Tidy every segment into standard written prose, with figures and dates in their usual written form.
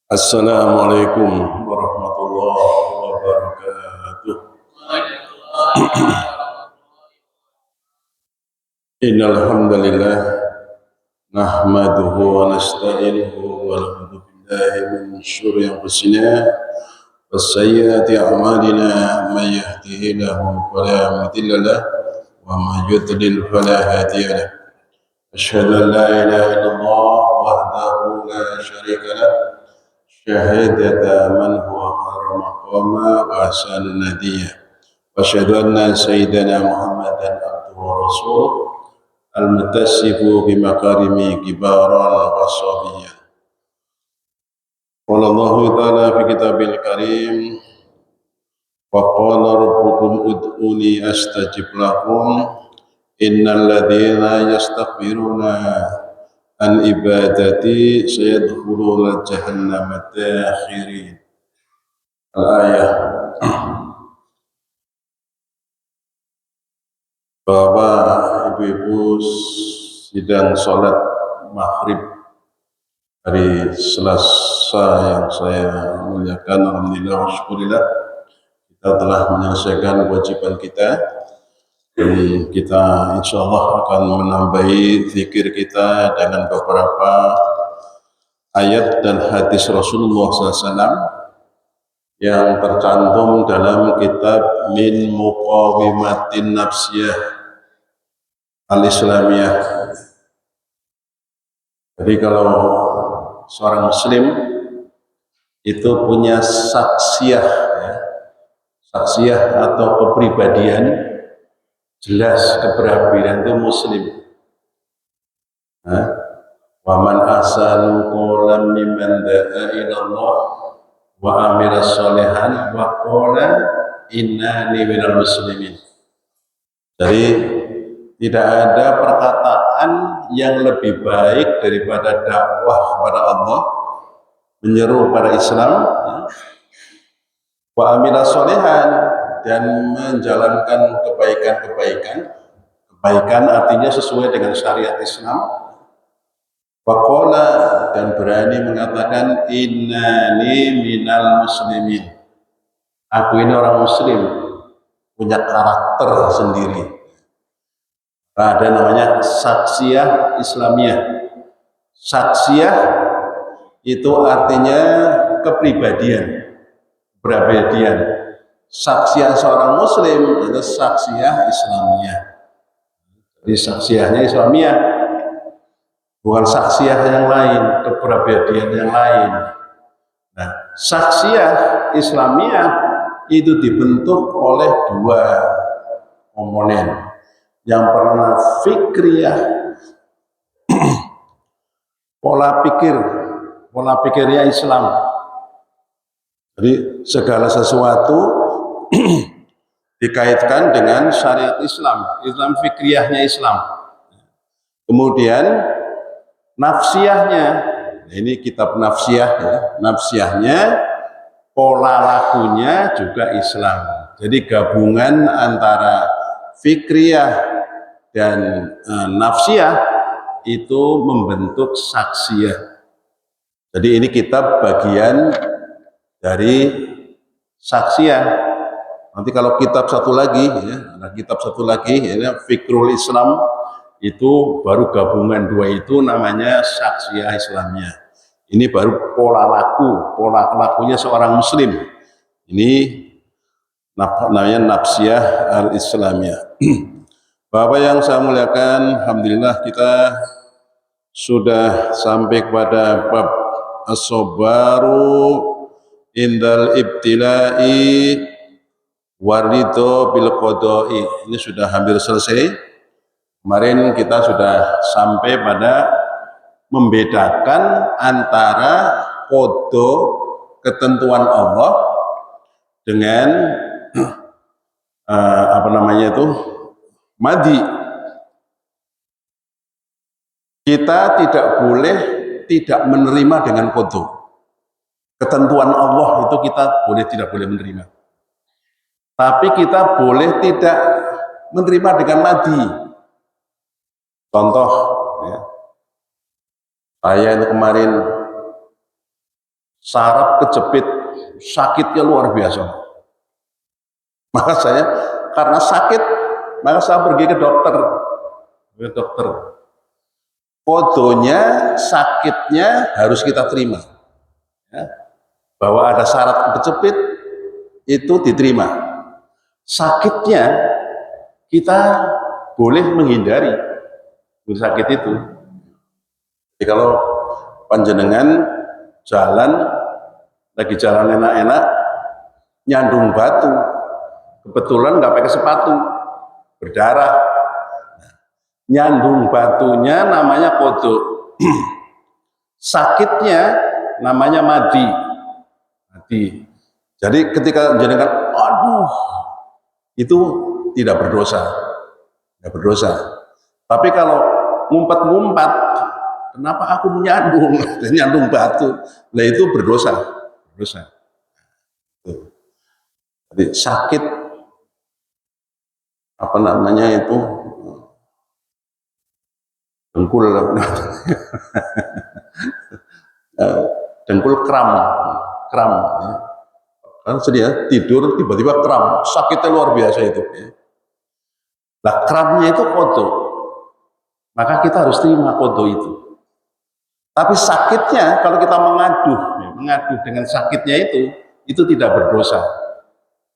Assalamualaikum warahmatullahi wabarakatuh. Innal hamdalillah nahmaduhu wa nasta'inuhu wa na'udzu billahi min syururi anfusina wa sayyiati a'malina may yahdihillahu fala mudilla lahu wa may yudlil fala hadiya lahu. Asyhadu an la ilaha illallah wahdahu la syarika lahu syahadata man huwa khairu maqama wa ahsanu nadiyya wa asyhadu anna sayyidana Muhammadan abduhu wa rasuluh al-muttasifu bi makarimi kibaran wa sabiyyan. Qala Allah ta'ala fi kitabil karim wa qala rabbukum ud'uni astajib lakum innal ladzina yastakbiruna an ibadati sayadkhuluna jahannama dakhirin. Al-ayah. Bapak, ibu-ibu sidang sholat maghrib hari Selasa yang saya muliakan, alhamdulillah wa syukurillah, kita telah menyelesaikan kewajiban kita. Dan kita insya Allah akan menambahi zikir kita dengan beberapa ayat dan hadis Rasulullah SAW yang tercantum dalam kitab Min Muqawimatin Nafsiyah Al-Islamiyah. Jadi kalau seorang muslim itu punya saksiyah, ya, saksiyah atau kepribadian, jelas kepribadian itu muslim. Wa man ahsanu qawlan mimman da'a ila Allah wa amila sholihan wa qala innani minal muslimin. Jadi tidak ada perkataan yang lebih baik daripada dakwah kepada Allah, menyeru pada Islam, wa amila sholihan, dan menjalankan kebaikan-kebaikan. Kebaikan artinya sesuai dengan syariat Islam. Waqala, dan berani mengatakan innani minal muslimin. Aku ini orang muslim, punya karakter sendiri. Ada namanya saksiyah Islamiyah. Saksiyah itu artinya kepribadian, kepribadian. Saksiah seorang muslim itu saksiah Islamiyah. Jadi saksiahnya Islamiyah, bukan saksiah yang lain, kepribadian yang lain. Nah, saksiah Islamiyah itu dibentuk oleh dua komponen. Yang pertama fikriyah, pola pikirnya Islam. Jadi segala sesuatu dikaitkan dengan syariat Islam, Islam fikriyahnya Islam. Kemudian nafsiyahnya, ini kitab nafsiyah, ya. Nafsiyahnya, pola lakunya juga Islam. Jadi gabungan antara fikriyah dan nafsiyah itu membentuk saksiyah. Jadi ini kitab bagian dari saksiyah. Nanti kalau kitab satu lagi, ya, ada kitab satu lagi, ya, Fikrul Islam, itu baru gabungan dua itu namanya saksiyah Islamiyah. Ini baru pola lakunya seorang muslim. Ini namanya nafsiyah al-Islamiyah. Bapak yang saya muliakan, alhamdulillah kita sudah sampai kepada bab as-sabaru indal ibtilai waridho bil qodoi. Ini sudah hampir selesai. Kemarin kita sudah sampai pada membedakan antara qodho, ketentuan Allah, dengan madi. Kita tidak boleh tidak menerima dengan qodho. Ketentuan Allah itu kita tidak boleh menerima. Tapi kita boleh tidak menerima dengan madi. Contoh, ya, saya itu kemarin saraf kejepit, sakitnya luar biasa. Maka saya karena sakit, maka saya pergi ke dokter. Fotonya sakitnya harus kita terima, ya. Bahwa ada saraf kejepit itu diterima. Sakitnya kita boleh menghindari sakit itu. Jadi kalau panjenengan lagi jalan enak-enak, nyandung batu, kebetulan nggak pakai sepatu, berdarah, nyandung batunya namanya kodok, sakitnya namanya madi. Jadi ketika jenengan, aduh, itu tidak berdosa. Tapi kalau ngumpat-ngumpat, kenapa aku nyandung batu, nah itu berdosa. Jadi sakit apa namanya itu dengkul dengkul kram ya. Kan sedia tidur tiba-tiba kram, sakitnya luar biasa itu, ya. Nah, kramnya itu kodok, maka kita harus terima kodok itu. Tapi sakitnya kalau kita mengadu dengan sakitnya itu tidak berdosa.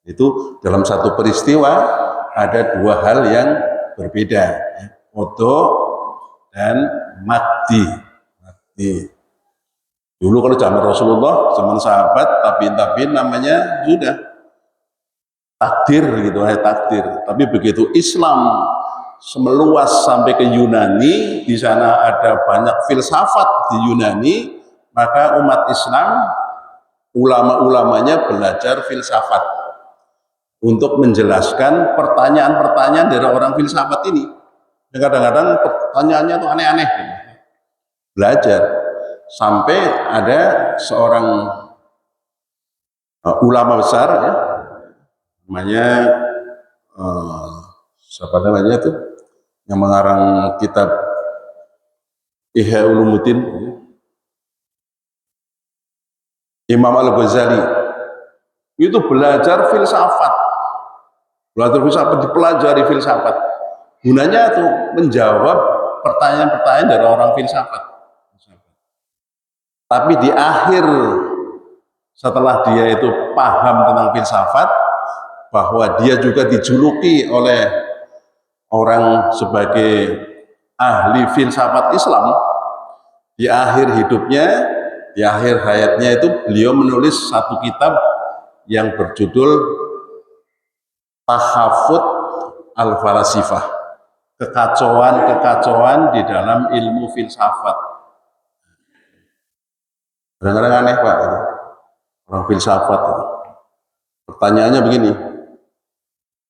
Itu dalam satu peristiwa ada dua hal yang berbeda, ya. Kodok dan mati. Dulu kalau zaman Rasulullah, zaman sahabat, tabiin namanya sudah takdir gitu, takdir. Tapi begitu Islam meluas sampai ke Yunani, di sana ada banyak filsafat di Yunani, maka umat Islam, ulama-ulamanya belajar filsafat untuk menjelaskan pertanyaan-pertanyaan dari orang filsafat ini. Kadang-kadang pertanyaannya itu aneh-aneh. Belajar sampai ada seorang ulama besar, ya, namanya siapa namanya itu yang mengarang kitab Ihya Ulumuddin, Imam Al-Ghazali. Itu belajar filsafat, dipelajari filsafat. Gunanya itu menjawab pertanyaan-pertanyaan dari orang filsafat. Tapi di akhir, setelah dia itu paham tentang filsafat, bahwa dia juga dijuluki oleh orang sebagai ahli filsafat Islam, di akhir hidupnya, di akhir hayatnya itu beliau menulis satu kitab yang berjudul Tahafut Al-Falasifah, kekacauan di dalam ilmu filsafat. Kadang-kadang aneh Pak, orang filsafat. Pertanyaannya begini,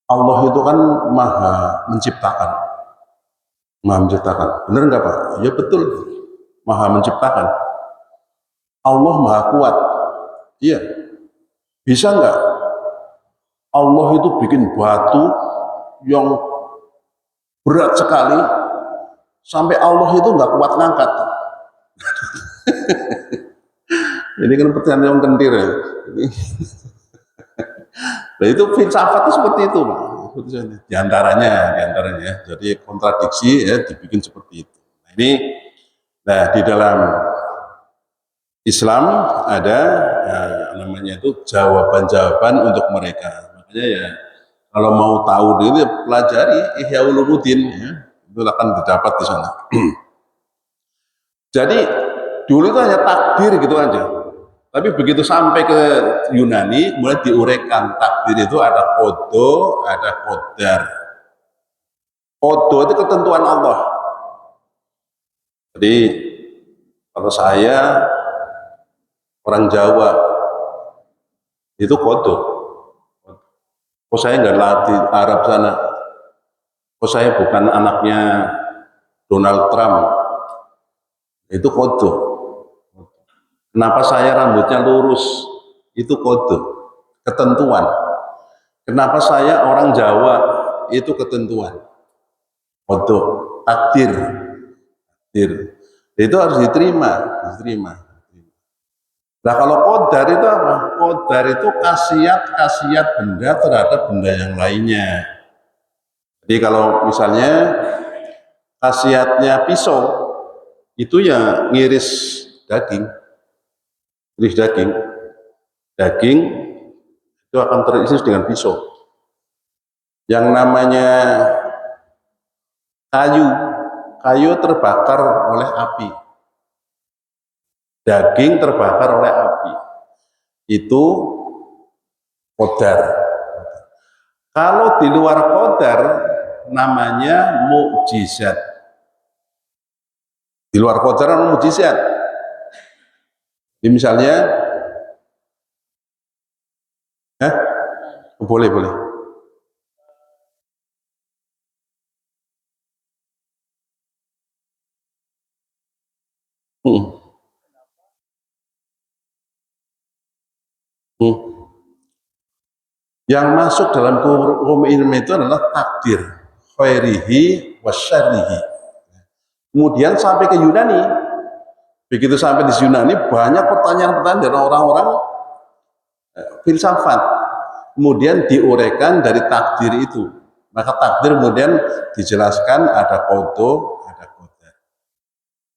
Allah itu kan maha menciptakan, benar nggak Pak? Ya betul, maha menciptakan. Allah maha kuat, iya. Bisa nggak Allah itu bikin batu yang berat sekali sampai Allah itu nggak kuat ngangkat? Ini kan pertanyaan yang kentir, ya. Nah, itu filsafat itu seperti itu, Pak. Di antaranya, jadi kontradiksi, ya, dibikin seperti itu. Nah, di dalam Islam ada namanya itu jawaban-jawaban untuk mereka. Makanya ya kalau mau tahu ini pelajari Ihya Ulumuddin, ya, itu akan didapat di sana. Jadi dulu itu hanya takdir gitu aja. Tapi begitu sampai ke Yunani, mulai diuraikan takdir itu ada kodo, ada kodar. Kodo itu ketentuan Allah. Jadi kalau saya orang Jawa itu kodo. Kok saya nggak latih Arab sana? Kok saya bukan anaknya Donald Trump? Itu kodo. Kenapa saya rambutnya lurus? Itu kode, ketentuan. Kenapa saya orang Jawa? itu ketentuan. Kodok, takdir. Itu harus diterima. Nah kalau qadar itu apa? Qadar itu khasiat benda terhadap benda yang lainnya. Jadi kalau misalnya khasiatnya pisau itu ya ngiris daging. Daging itu akan teriris dengan pisau. Yang namanya kayu terbakar oleh api. Daging terbakar oleh api. Itu qadar. Kalau di luar qadar namanya mukjizat. Di luar qadar namanya mukjizat. Jadi misalnya boleh. Yang masuk dalam hukum ilmu itu adalah takdir khairihi wasyarrihi. Kemudian sampai ke Yunani. Begitu sampai di Yunani banyak pertanyaan-pertanyaan dari orang-orang filsafat. Kemudian diuraikan dari takdir itu. Maka takdir kemudian dijelaskan ada qada, ada qadar.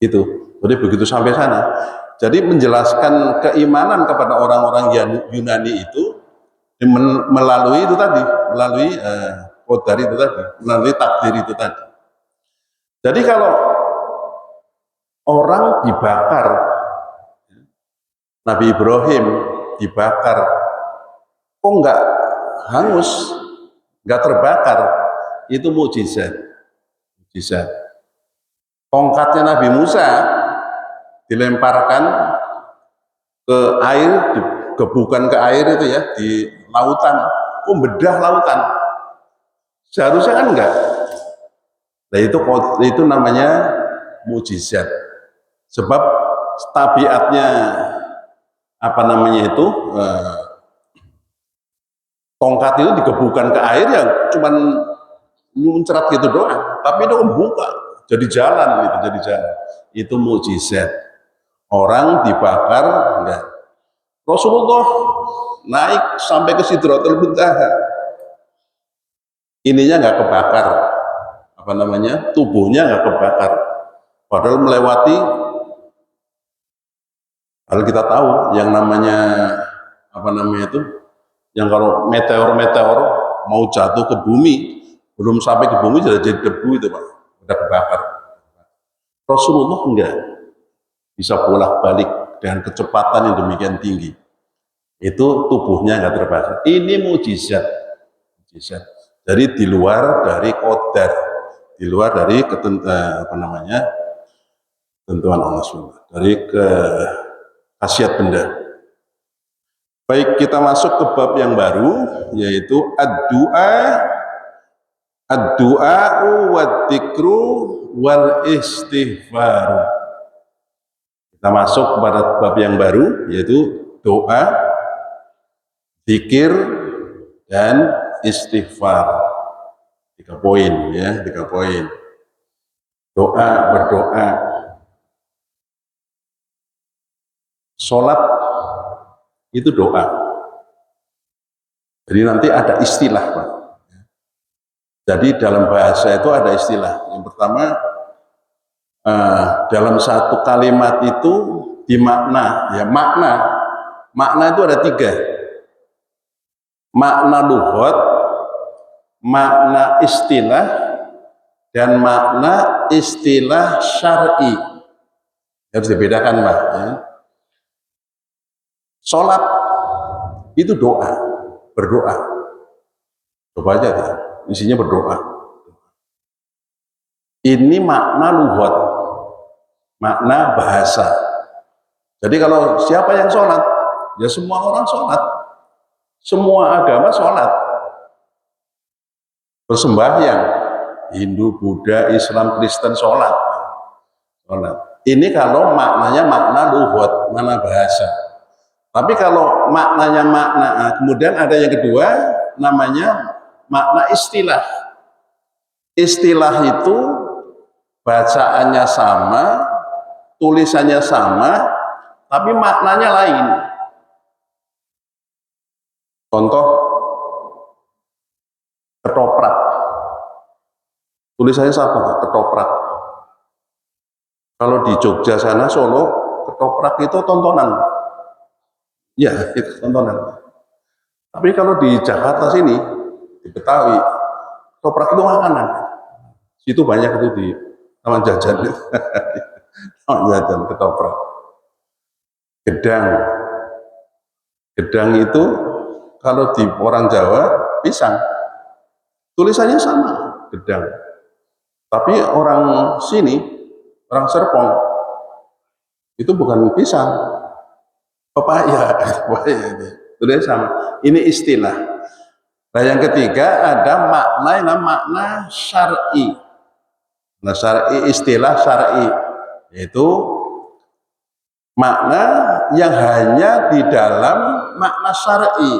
Itu. Jadi begitu sampai sana. Jadi menjelaskan keimanan kepada orang-orang Yunani itu melalui itu tadi, melalui qadar itu tadi, melalui takdir itu tadi. Jadi kalau orang dibakar, Nabi Ibrahim dibakar, kok nggak hangus, nggak terbakar, itu mukjizat. Tongkatnya Nabi Musa dilemparkan ke air, digebukan ke air itu ya, di lautan, bedah lautan. Seharusnya kan enggak. Nah itu namanya mukjizat. Sebab tabiatnya tongkat itu digebukan ke air ya cuman muncrat gitu doang, tapi itu membuka jadi jalan gitu, itu mukjizat. Orang dibakar enggak. Rasulullah naik sampai ke Sidratul Muntaha, ininya nggak kebakar, tubuhnya nggak kebakar, padahal melewati. Kalau kita tahu yang namanya yang kalau meteor mau jatuh ke bumi, belum sampai ke bumi sudah jadi debu itu Pak, udah kebakar. Rasulullah enggak, bisa bolak-balik dengan kecepatan yang demikian tinggi. Itu tubuhnya enggak terbakar. Ini mukjizat. Jadi di luar dari qadar, di luar dari ketentuan Allah SWT, dari khasiat benda. Baik, kita masuk ke bab yang baru, yaitu ad-du'a wa dzikru wal istighfar. Kita masuk kepada bab yang baru, yaitu doa, zikir, dan istighfar. 3 poin ya, 3 poin. Doa, berdoa. Sholat itu doa. Jadi nanti ada istilah Pak. Jadi dalam bahasa itu ada istilah. Yang pertama, dalam satu kalimat itu dimakna, ya makna itu ada 3. Makna lughat, makna istilah, dan makna istilah syar'i. Harus dibedakan Pak ya. Sholat itu doa, berdoa. Coba aja ya, isinya berdoa. Ini makna lughat, makna bahasa. Jadi kalau siapa yang sholat, ya semua orang sholat, semua agama sholat, bersembahyang, Hindu, Buddha, Islam, Kristen sholat. Ini kalau maknanya makna lughat, makna bahasa. Tapi kalau maknanya kemudian ada yang kedua, namanya makna istilah. Istilah itu bacaannya sama, tulisannya sama, tapi maknanya lain. Contoh, ketoprak. Tulisannya sama, ketoprak. Kalau di Jogja sana, Solo, ketoprak itu tontonan. Ya, itu tontonan. Tapi kalau di Jakarta sini, di Betawi, ketoprak itu makanan. Itu banyak itu di taman jajan. Taman jajan ketoprak. Gedang. Gedang itu kalau di orang Jawa pisang. Tulisannya sama, gedang. Tapi orang sini, orang Serpong, itu bukan pisang, pepaya. Tulisannya sama. Ini istilah. Nah, yang ketiga ada makna syar'i. Nah, syar'i, istilah syar'i, yaitu makna yang hanya di dalam makna syar'i,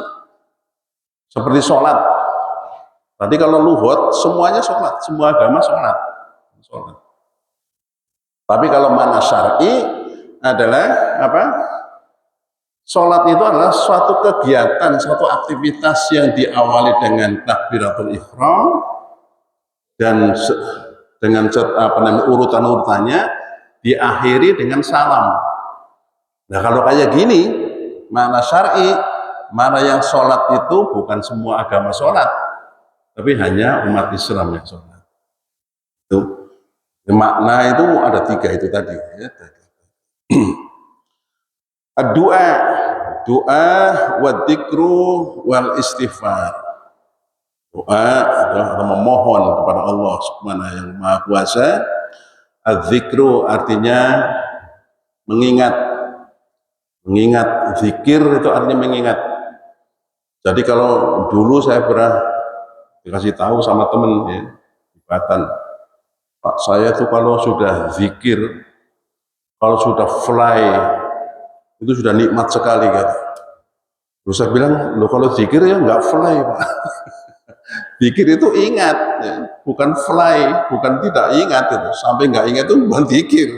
seperti sholat. Tadi kalau luhut semuanya sholat, semua agama sholat. Tapi kalau makna syar'i adalah apa? Sholat itu adalah suatu kegiatan, suatu aktivitas yang diawali dengan takbiratul ihram dan dengan urutan-urutannya diakhiri dengan salam. Nah, kalau kayak gini, makna syar'i, mana yang sholat itu bukan semua agama sholat, tapi hanya umat Islam yang sholat. Itu makna itu ada 3 itu tadi. Ya. Doa, doa, wa dzikru wal istighfar. Doa adalah memohon kepada Allah Subhanahu yang Maha Kuasa. Az-zikru artinya mengingat. Mengingat, zikir itu artinya mengingat. Jadi kalau dulu saya pernah dikasih tahu sama temen ya, di Batan, Pak, saya tuh kalau sudah zikir, kalau sudah fly, itu sudah nikmat sekali kan. Terus saya bilang, lo kalau zikir ya nggak fly Pak. Zikir itu ingat, ya. Bukan fly, bukan tidak ingat itu. Sampai nggak ingat itu bukan zikir.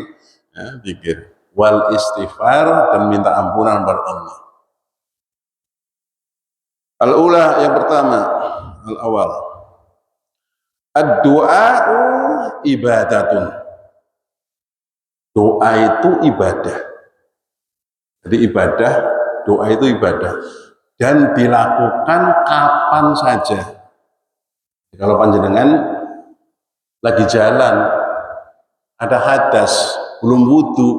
Ya, zikir. Wal istighfar, dan minta ampunan kepada Allah. Al-ula, yang pertama, al-awal. Ad-du'a'u ibadatun. Doa itu ibadah. Jadi ibadah, doa itu ibadah. Dan dilakukan kapan saja. Kalau panjenengan lagi jalan, ada hadas, belum wudu,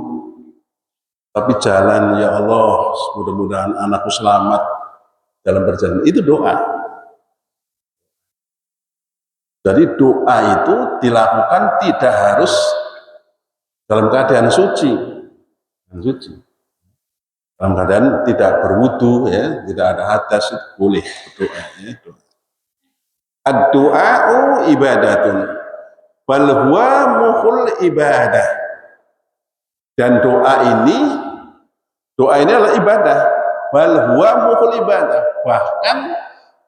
tapi jalan, ya Allah, mudah-mudahan anakku selamat dalam perjalanan, itu doa. Jadi doa itu dilakukan tidak harus dalam keadaan suci. Dalam keadaan tidak berwudu, ya, tidak ada hadas, itu boleh berdoa. Ya, ad-du'a'u ibadatun bal huwa mukhul ibadah. Dan doa ini adalah ibadah. Bal huwa mukhul ibadah. Bahkan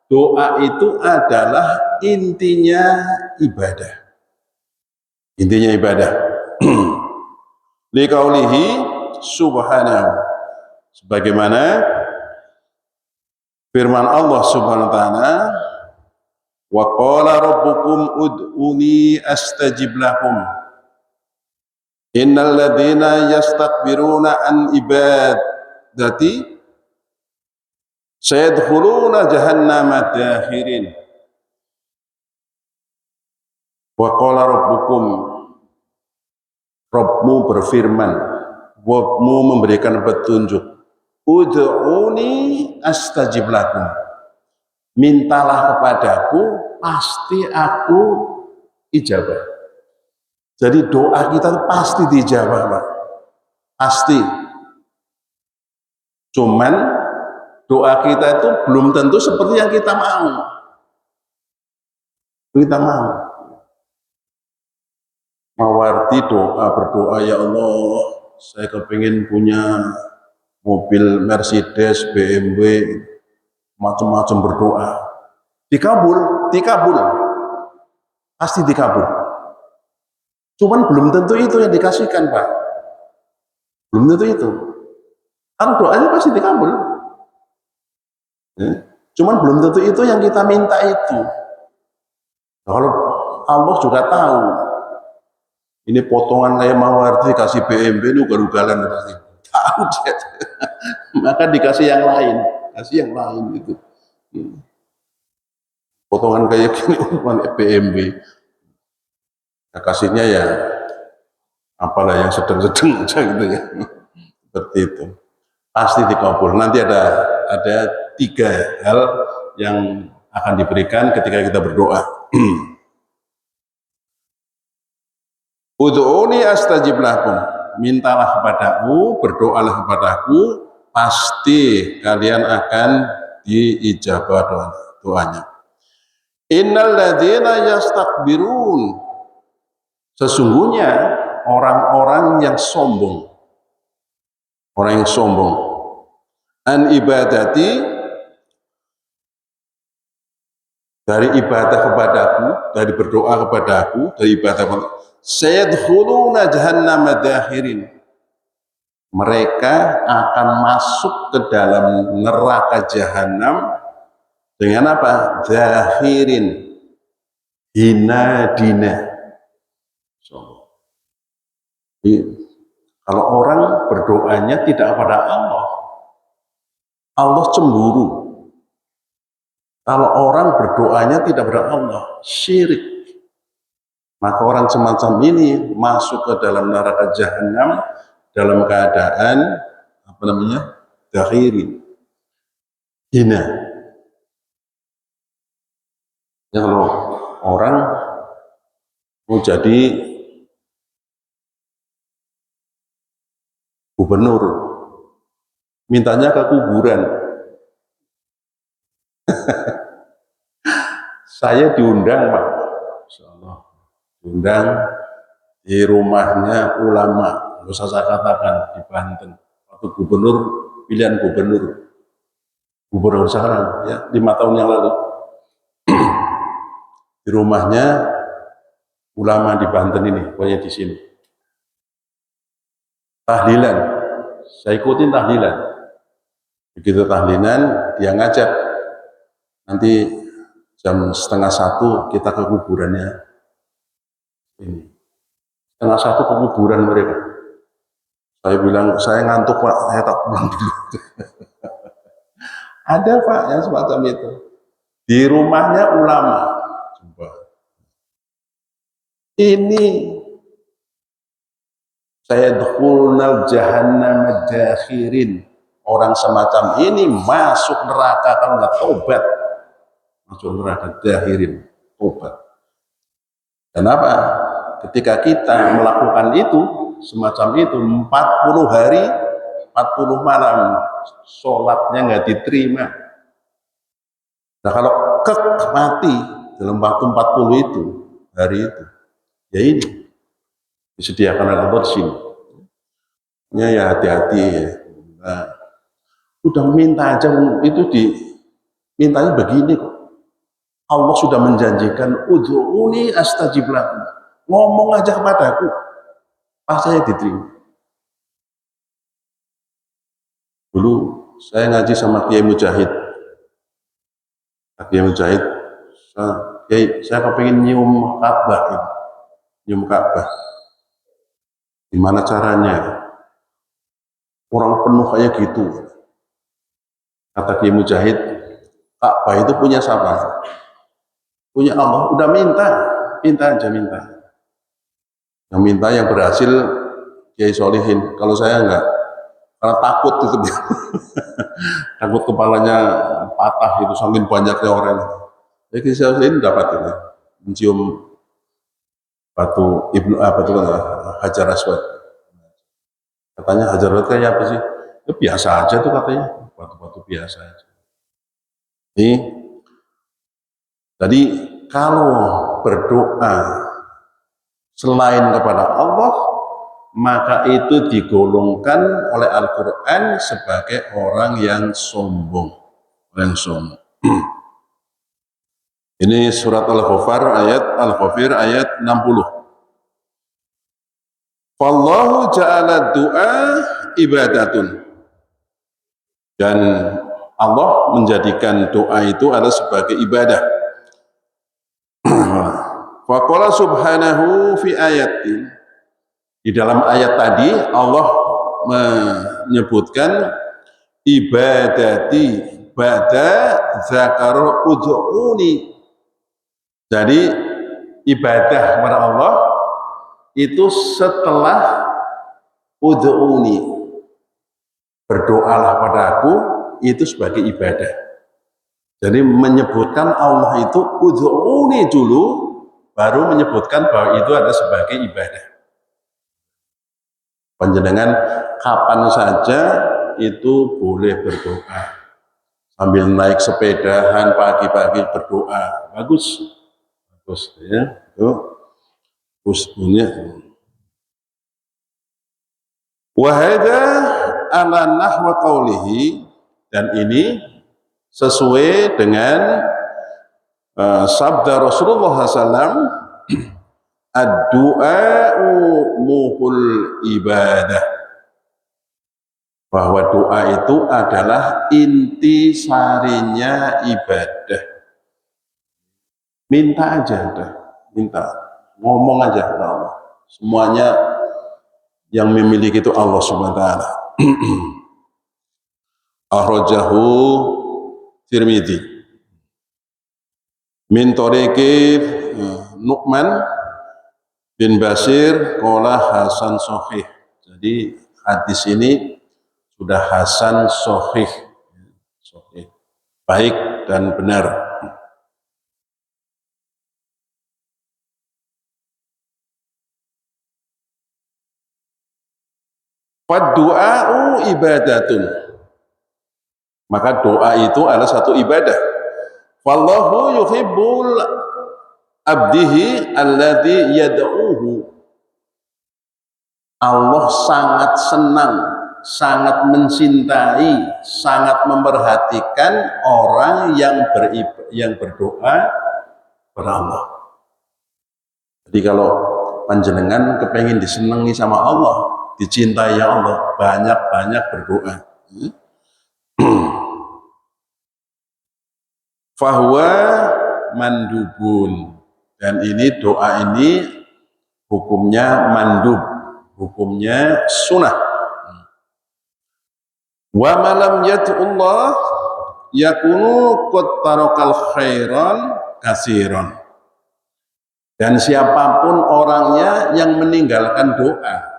doa itu adalah intinya ibadah. Intinya ibadah. Liqaulihi subhanahu, sebagaimana firman Allah Subhanahu wa taala, wa qala rabbukum ud'uni astajib lakum innal ladzina yastakbiruna an ibadati sayadkhuluna jahannama dakhirin. Wa qala rabbukum, Rabbmu berfirman, Rabbmu memberikan petunjuk, ud'uni astajib lakum, mintalah kepadaku, pasti aku ijabah. Jadi doa kita pasti dijabah, Pak. Pasti. Cuman doa kita itu belum tentu seperti yang kita mau. Kita mau. Mawarti doa, berdoa, ya Allah, saya kepingin punya mobil Mercedes, BMW, macam-macam, berdoa. Dikabul. pasti dikabul. Cuman belum tentu itu yang dikasihkan, Pak. Belum tentu itu. Karena doanya pasti dikabul. Ya. Cuman belum tentu itu yang kita minta itu. Kalau Allah juga tahu, ini potongan kayak Mawardi kasih BMB ini ugal-ugalan pasti. Tahu dia. Maka dikasih yang lain, kasih yang lain itu. Potongan kayak gini BMB. Nah, kasihnya ya apalah yang sedang-sedang aja gitu ya. Seperti itu. Pasti dikabul. Nanti ada 3 hal yang akan diberikan ketika kita berdoa. Ud'uni astajib lakum. Mintalah kepadaku, berdoalah kepadaku, pasti kalian akan diijabah doanya. Innal ladzina yastakbirun. Sesungguhnya orang-orang yang sombong, orang yang sombong, an ibadati, dari ibadah kepadaku, dari berdoa kepadaku, dari ibadah kepadaku, sayadkhuluna jahannama dakhirin. Mereka akan masuk ke dalam neraka jahanam dengan apa? Dakhirin, hina dina. Jadi, kalau orang berdoanya tidak kepada Allah, Allah cemburu. Kalau orang berdoanya tidak kepada Allah, syirik. Maka orang semacam ini masuk ke dalam neraka jahanam dalam keadaan apa namanya? Dakhirin, hina. Ya, kalau orang mau jadi gubernur, mintanya ke kuburan. Saya diundang, Pak. Insyaallah. Diundang di rumahnya ulama, nggak usah saya katakan, di Banten. Waktu gubernur, pilihan gubernur sekarang, ya 5 tahun yang lalu. Di rumahnya ulama di Banten ini, pokoknya di sini. Tahlilan, saya ikutin tahlilan. Begitu tahlilan, dia ngajak, nanti jam 12:30 kita ke kuburannya. Ini 12:30 ke kuburan mereka. Saya bilang, saya ngantuk Pak, saya tak pulang dulu. Ada Pak yang semacam itu. Di rumahnya ulama. Coba. Ini saya dukhulnal jahannam dakhirin. Orang semacam ini masuk neraka kalau nggak tobat. Masuk neraka dakhirin, tobat. Kenapa? Ketika kita melakukan itu, semacam itu, 40 hari, 40 malam, sholatnya nggak diterima. Nah kalau mati dalam waktu 40 itu, hari itu, ya ini, disediakan oleh Allah di sini. Ya hati-hati ya. Nah, udah minta aja, itu mintanya begini kok. Allah sudah menjanjikan, ud'uni astajib lakum. Ngomong aja kepadaku, pasti saya diterima. Dulu saya ngaji sama Kiai Mujahid. Kiai Mujahid, saya kepingin nyium Ka'bah, nyium Ka'bah. Gimana caranya? Orang penuh kayak gitu. Kata Kiai Mujahid, Ka'bah itu punya siapa? Punya Allah. Udah minta aja minta. Yang minta yang berhasil Kiai Solihin. Kalau saya enggak, karena takut itu. Takut kepalanya patah itu, saking banyaknya orang. Jadi Kiai Solihin dapat ini, mencium batu Ibnu itu kan, Hajar Aswad. Katanya Hajar Aswad kayak apa sih? Ya, biasa aja tuh katanya, batu-batu biasa aja. Jadi kalau berdoa selain kepada Allah, maka itu digolongkan oleh Al-Quran sebagai orang yang sombong. Orang yang sombong. Ini surat Al-Ghafir ayat 60. Wallahu ja'ala du'a ibadatun. Dan Allah menjadikan doa itu adalah sebagai ibadah. Faqala subhanahu fi ayatin. Di dalam ayat tadi Allah menyebutkan ibadati bada zakar ud'uni. Jadi ibadah kepada Allah itu setelah ud'uni, berdoalah padaku, itu sebagai ibadah. Jadi menyebutkan Allah itu ud'uni dulu, baru menyebutkan bahwa itu adalah sebagai ibadah. Panjenengan kapan saja itu boleh berdoa, sambil naik sepedahan pagi-pagi berdoa, bagus ya, itu usbunya. Wahada ala nahwa qawlihi, dan ini sesuai dengan sabda Rasulullah SAW, ad-du'a'u muhul ibadah, bahwa doa itu adalah inti sarinya ibadah. Minta aja, minta, ngomong aja kepada Allah. Semuanya yang memiliki itu Allah Subhanahu wa taala. Akhrajahu Tirmidzi min tariqi Nu'man bin Bashir qala hasan sahih. Jadi hadis ini sudah hasan sahih, baik dan benar. Fadu'a'u ibadatun, maka doa itu adalah satu ibadah. Wallahu yuhibbul abdihi alladhi yad'uhu. Allah sangat senang, sangat mencintai, sangat memperhatikan orang yang berdoa kepada Allah. Jadi kalau panjenengan kepengin disenangi sama Allah, dicintai ya Allah, banyak-banyak berdoa. Fahuwa mandubun, dan ini doa ini hukumnya mandub, hukumnya sunnah. Wa malam yad'ullah yakunu qad tarakal khairan kasiran. Dan siapapun orangnya yang meninggalkan doa,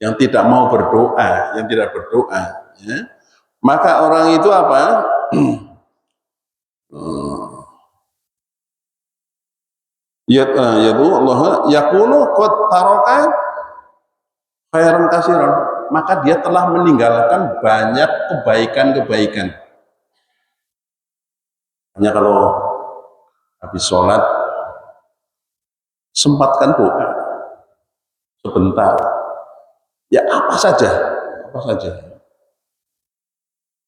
yang tidak mau berdoa, yang tidak berdoa, ya, maka orang itu apa? Yaitu Allah yakunu qad taraka khairan kasiran, maka dia telah meninggalkan banyak kebaikan-kebaikan. Hanya kalau habis sholat sempatkan doa sebentar, ya apa saja.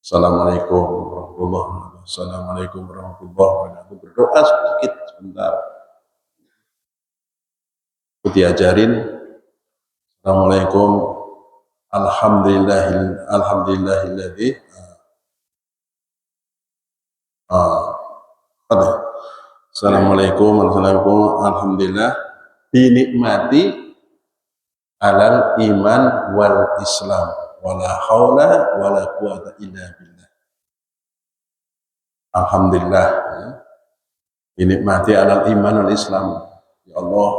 Assalamualaikum warahmatullahi wabarakatuh, assalamualaikum warahmatullahi wabarakatuh, berdoa sedikit sebentar. Diajarin assalamualaikum alhamdulillahilladzi assalamualaikum alhamdulillah binikmati alal iman wal islam wala haula wala quwata illa billah. Alhamdulillah, binikmati alal iman wal islam, ya Allah,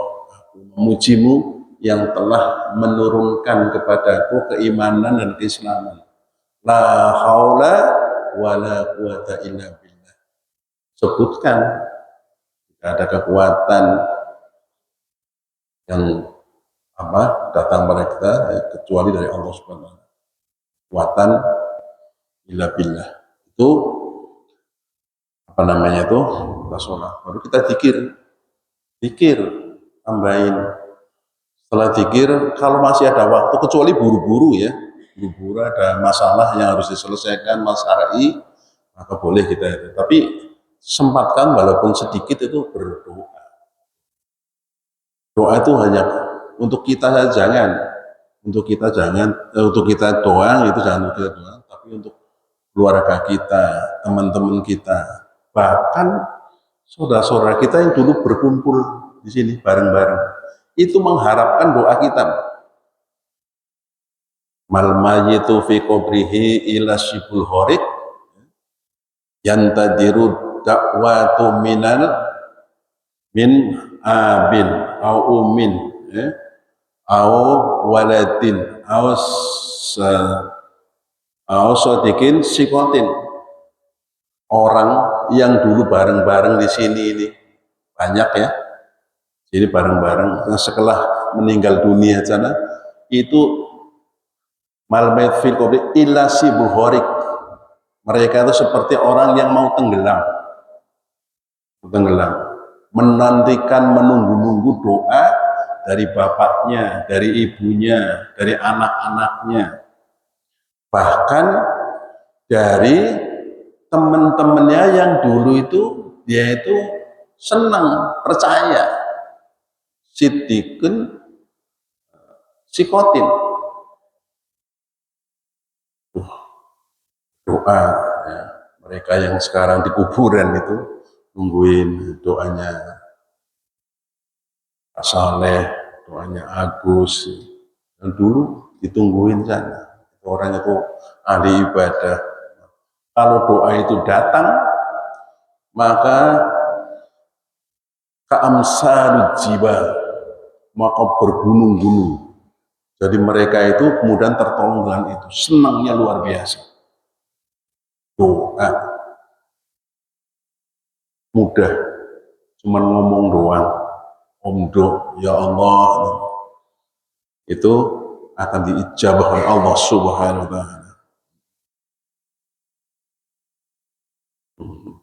memujimu yang telah menurunkan kepadaku keimanan dan keislaman. La haula wa la quwata illa billah. Sebutkan, tidak ada kekuatan yang datang pada kita kecuali dari Allah Subhanahu wa taala. Kekuatan illa billah. Itu kita sholat, baru kita zikir, tambahin. Setelah zikir, kalau masih ada waktu, kecuali buru-buru ada masalah yang harus diselesaikan, masalah maka boleh kita itu. Tapi sempatkan walaupun sedikit itu berdoa. Doa itu hanya untuk kita saja, jangan untuk kita doang, itu jangan untuk kita doang, tapi untuk keluarga kita, teman-teman kita, bahkan saudara-saudara kita yang dulu berkumpul di sini bareng-bareng, itu mengharapkan doa kita. Mal mayyitu fi qabrihi ila syibul horik yantadiru dakwatu min abin au umin au waladin au sodikin sikotin. Orang yang dulu bareng-bareng di sini ini banyak ya, jadi bareng-bareng. Nah, setelah meninggal dunia sana itu malmet fil qabri illa sibul horik, mereka itu seperti orang yang mau tenggelam, menantikan, menunggu-nunggu doa dari bapaknya, dari ibunya, dari anak-anaknya, bahkan dari teman-temannya yang dulu itu dia itu senang, percaya, sidikun sikotin. Doa ya. Mereka yang sekarang di kuburan itu nungguin doanya Pak Saleh, doanya Agus, dan dulu ditungguin sana. Orang itu ahli ibadah. Kalau doa itu datang, maka keamsal jiwa, maka bergunung-gunung. Jadi mereka itu kemudian tertolong dengan itu, senangnya luar biasa. Doa mudah, cuman ngomong doang, omdo ya Allah, itu akan diijabah oleh Allah Subhanahu wa Ta'ala.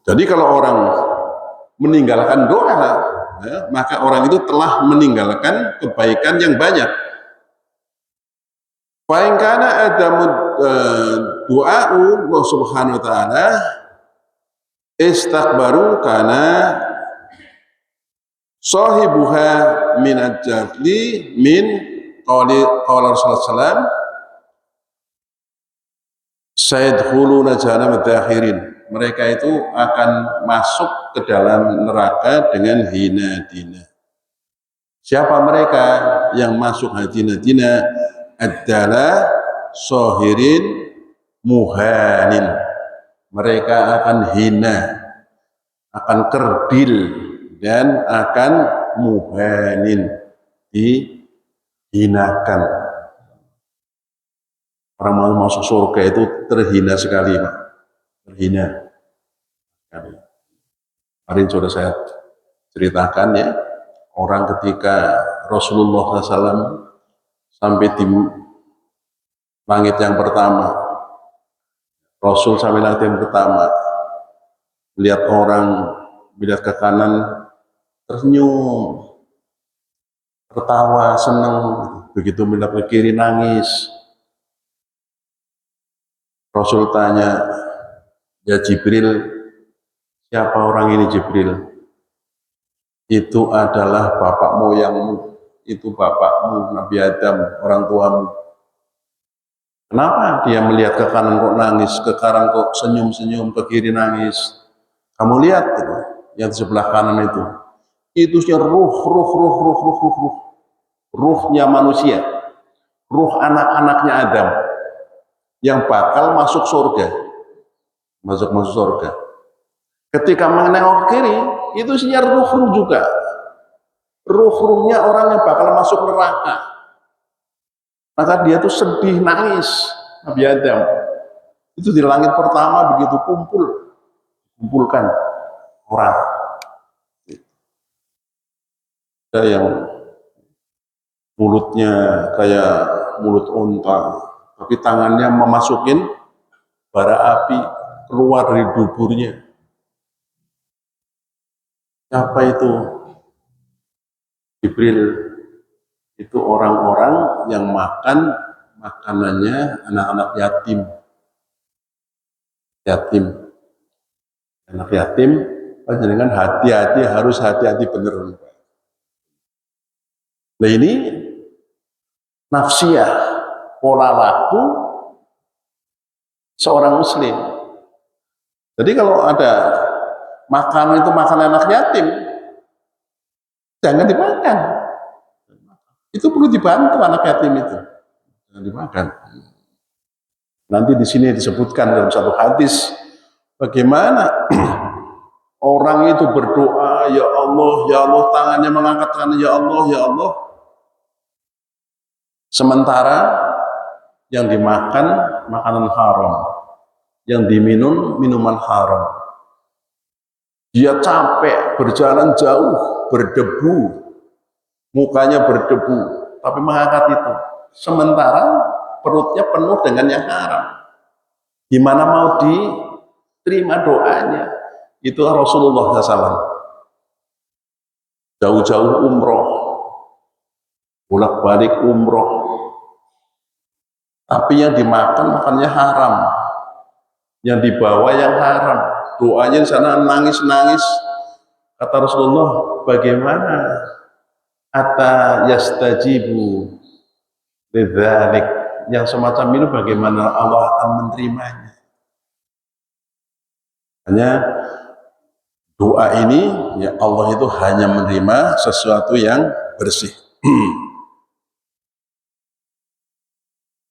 Jadi kalau orang meninggalkan doa, ya, maka orang itu telah meninggalkan kebaikan yang banyak. Fa'ingkana adamu doa'u Allah Subhanahu wa Ta'ala istakbaru kana sahibuha minat jahli min qala Rasulullah SAW sayadkhuluna jahannam dakhirin, mereka itu akan masuk ke dalam neraka dengan hina dina. Siapa mereka yang masuk hina dina? Adalah sohirin muhanin, mereka akan hina, akan kerdil, dan akan muhanin, dihinakan. Orang mau masuk surga itu terhina sekali, Pak. Terhina sekali. Hari ini sudah saya ceritakan ya, orang ketika Rasulullah SAW sampai di langit yang pertama, Rasul sampai langit yang pertama, melihat orang, melihat ke kanan, tersenyum, tertawa, senang. Begitu melihat ke kiri, nangis. Rasul tanya, ya Jibril, siapa orang ini Jibril? Itu adalah bapak moyangmu, itu bapakmu, Nabi Adam, orang tuamu. Kenapa dia melihat ke kanan kok nangis, ke kanan kok senyum-senyum, ke kiri nangis? Kamu lihat itu, yang di sebelah kanan itu ruhnya manusia, ruh anak-anaknya Adam yang bakal masuk surga, masuk surga. Ketika menengok kiri, itu isinya ruh juga, ruhnya orang yang bakal masuk neraka. Maka dia tuh sedih, nangis, Nabi Adam. Itu di langit pertama begitu kumpulkan orang. Ada yang mulutnya kayak mulut unta, tapi tangannya memasukin bara api keluar dari duburnya. Siapa itu? Jibril. Itu orang-orang yang makan makanannya anak-anak yatim. Anak yatim Panjenengan hati-hati, harus hati-hati bener. Nah ini nafsiyah, pola laku seorang muslim. Jadi kalau ada makanan itu makanan anak yatim, jangan dimakan. Itu perlu dibantu anak yatim itu. Jangan dimakan. Nanti di sini disebutkan dalam satu hadis bagaimana orang itu berdoa, ya Allah, tangannya mengangkat tangan, ya Allah, ya Allah. Sementara yang dimakan makanan haram, yang diminum minuman haram. Dia capek, berjalan jauh, berdebu, mukanya berdebu, tapi mengangkat itu. Sementara perutnya penuh dengan yang haram. Gimana mau diterima doanya? Itu Rasulullah SAW. Jauh-jauh umroh, bolak-balik umroh. Tapi yang dimakan makannya haram, yang dibawa yang haram. Doanya di sana nangis-nangis. Kata Rasulullah, bagaimana ata yastajibu lidzalik, yang semacam ini bagaimana Allah akan menerimanya? Hanya doa ini, ya Allah itu hanya menerima sesuatu yang bersih.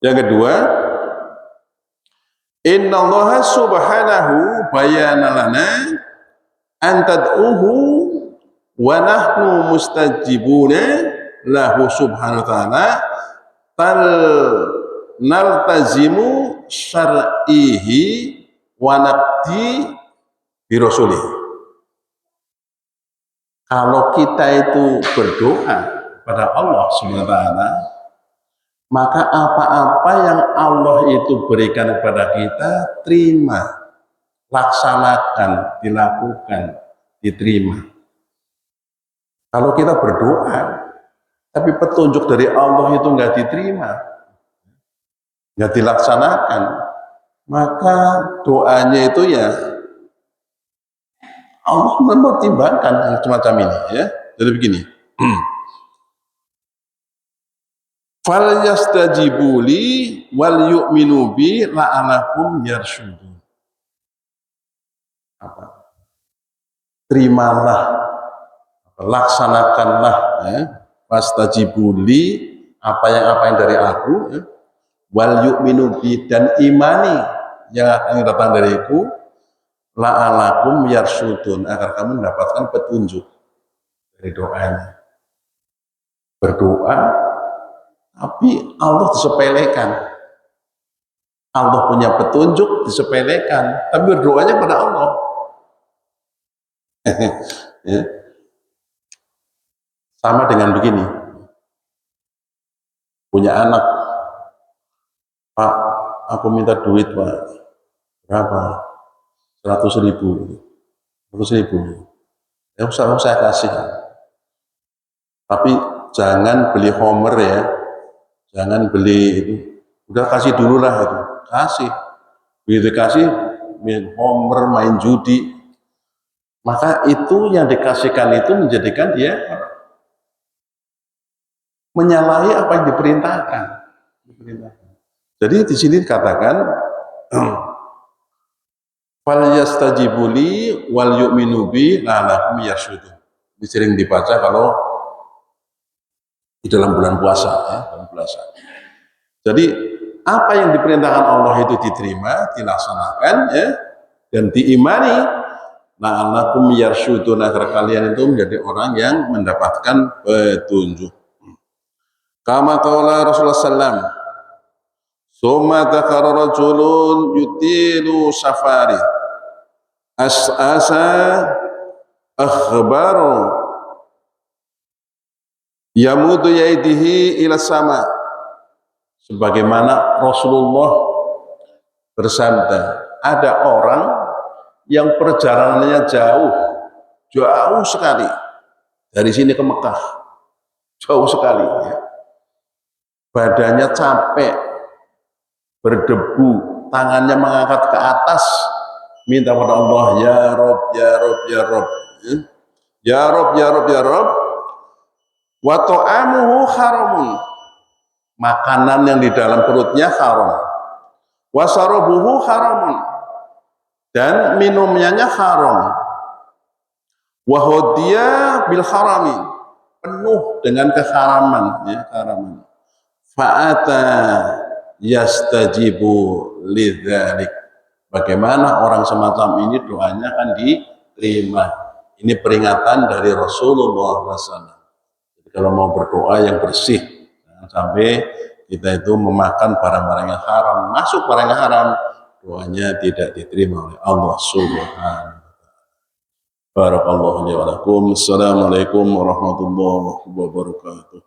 Yang kedua, innallaha subhanahu bayana lana an tad'uhu wa nahnu mustajibuna lahu subhanahu wa ta'ala tal naltazimu syar'ihi wa nabdi bi rasulih. Kalau kita itu berdoa pada Allah subhanahu wa ta'ala, maka apa-apa yang Allah itu berikan kepada kita, terima, laksanakan, dilakukan, diterima. Kalau kita berdoa, tapi petunjuk dari Allah itu nggak diterima, nggak dilaksanakan, maka doanya itu ya Allah mempertimbangkan yang semacam ini, ya. Jadi begini. Fal yastajibu li wal yu'minu bi la'anakum yarsyudun. Apa? Terimalah, laksanakanlah, ya. Fastajibu li, apa yang dari aku, ya. Wal yu'minu bi, dan imani yang akan datang dariku, la'alakum yarsyudun, agar kamu mendapatkan petunjuk dari doanya. Berdoa tapi Allah disepelekan. Allah punya petunjuk disepelekan, tapi berdoanya pada Allah. Ya. Sama dengan begini, punya anak, Pak, aku minta duit, Pak. Berapa? 100.000. 100.000. Ya usah saya kasih. Tapi jangan beli Homer, ya. Jangan beli itu. Udah kasih dulu lah itu. Kasih. Begitu kasih, main Homer, main judi. Maka itu yang dikasihkan itu menjadikan dia menyalahi apa yang diperintahkan. Jadi di sini dikatakan fal yastajibu li wal yu'minu bi la'allahum yarsyudun. Ini sering dibaca kalau di dalam bulan puasa, ya, bulan puasa. Jadi apa yang diperintahkan Allah itu diterima, dilaksanakan, ya, dan diimani. La'allakum yarsyudun, agar kalian itu menjadi orang yang mendapatkan petunjuk. Kama qala Rasulullah sallam, summa dzakara rajulun yutilu safari as'asa akhbaru yamudu yaidihi ila sama. Sebagaimana Rasulullah bersabda, ada orang yang perjalanannya jauh sekali dari sini ke Mekah, jauh sekali, ya. Badannya capek, berdebu, tangannya mengangkat ke atas, minta pada Allah, ya Rob, ya Rob, ya Rob, ya Rob, ya Rob, ya Rob. Wa ta'amuhu haramun, makanan yang di dalam perutnya haram. Wa syarabuhu haramun, dan minumnya haram. Wa hudiya bil harami, penuh dengan keharaman, ya, haraman. Fa'ata yastajibu lidzalik, bagaimana orang semacam ini doanya akan diterima. Ini peringatan dari Rasulullah SAW. Jadi kalau mau berdoa yang bersih, jangan sampai kita itu memakan barang-barang yang haram, masuk barang yang haram, doanya tidak diterima oleh Allah Subhanahu. Barakallahu li wa lakum. Assalamualaikum warahmatullahi wabarakatuh.